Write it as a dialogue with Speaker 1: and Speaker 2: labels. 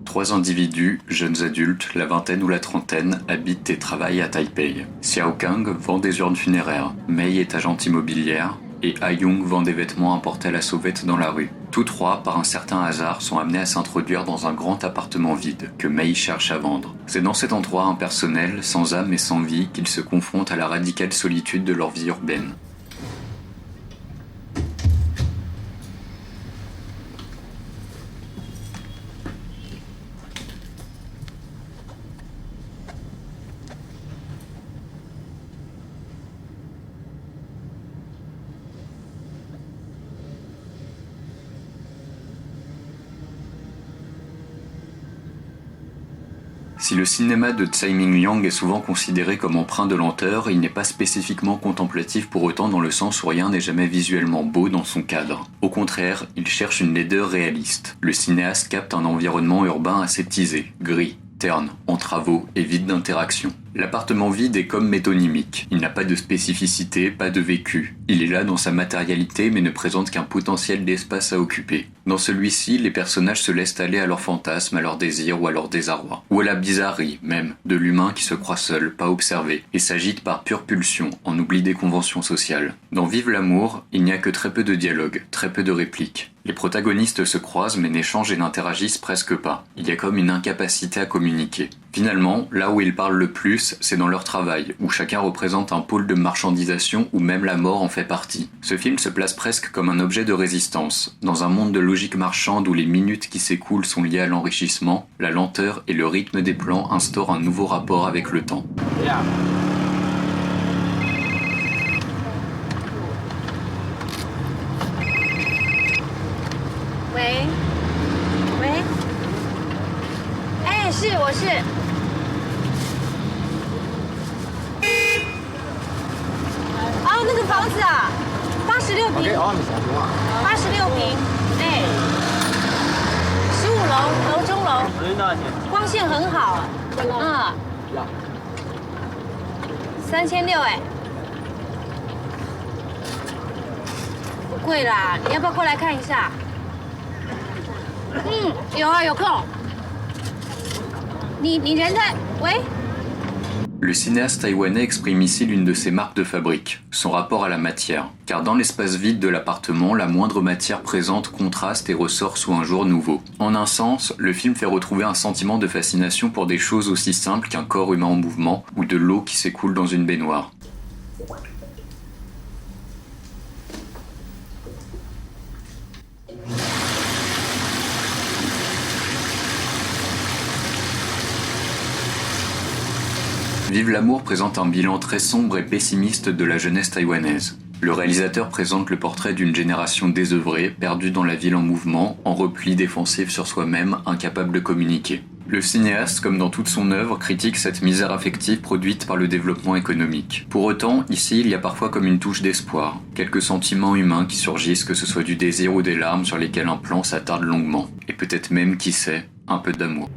Speaker 1: Trois individus, jeunes adultes, la vingtaine ou la trentaine, habitent et travaillent à Taipei. Xiao Kang vend des urnes funéraires, Mei est agente immobilière, et Ha-Young vend des vêtements importés à la sauvette dans la rue. Tous trois, par un certain hasard, sont amenés à s'introduire dans un grand appartement vide, que Mei cherche à vendre. C'est dans cet endroit impersonnel, sans âme et sans vie, qu'ils se confrontent à la radicale solitude de leur vie urbaine. Si le cinéma de Tsai Ming-liang est souvent considéré comme empreint de lenteur, il n'est pas spécifiquement contemplatif pour autant dans le sens où rien n'est jamais visuellement beau dans son cadre. Au contraire, il cherche une laideur réaliste. Le cinéaste capte un environnement urbain aseptisé, gris, terne, en travaux et vide d'interaction. L'appartement vide est comme métonymique. Il n'a pas de spécificité, pas de vécu. Il est là dans sa matérialité mais ne présente qu'un potentiel d'espace à occuper. Dans celui-ci, les personnages se laissent aller à leurs fantasmes, à leurs désirs ou à leur désarroi. Ou à la bizarrerie, même, de l'humain qui se croit seul, pas observé, et s'agite par pure pulsion, en oubli des conventions sociales. Dans Vive l'amour, il n'y a que très peu de dialogues, très peu de répliques. Les protagonistes se croisent mais n'échangent et n'interagissent presque pas. Il y a comme une incapacité à communiquer. Finalement, là où ils parlent le plus, c'est dans leur travail, où chacun représente un pôle de marchandisation où même la mort en fait partie. Ce film se place presque comme un objet de résistance. Dans un monde de logique marchande où les minutes qui s'écoulent sont liées à l'enrichissement, la lenteur et le rythme des plans instaurent un nouveau rapport avec le temps.
Speaker 2: Yeah.
Speaker 3: 喂，喂，哎，我是。哦，那个房子啊，86平，86平，哎，15楼，楼中楼，光线很好，3600哎，不贵啦，你要不要过来看一下？有啊，有空。你人在？喂。
Speaker 1: Le cinéaste taïwanais exprime ici l'une de ses marques de fabrique, son rapport à la matière. Car dans l'espace vide de l'appartement, la moindre matière présente contraste et ressort sous un jour nouveau. En un sens, le film fait retrouver un sentiment de fascination pour des choses aussi simples qu'un corps humain en mouvement ou de l'eau qui s'écoule dans une baignoire. Vive l'amour présente un bilan très sombre et pessimiste de la jeunesse taïwanaise. Le réalisateur présente le portrait d'une génération désœuvrée, perdue dans la ville en mouvement, en repli défensif sur soi-même, incapable de communiquer. Le cinéaste, comme dans toute son œuvre, critique cette misère affective produite par le développement économique. Pour autant, ici, il y a parfois comme une touche d'espoir, quelques sentiments humains qui surgissent, que ce soit du désir ou des larmes sur lesquels un plan s'attarde longuement. Et peut-être même, qui sait, un peu d'amour.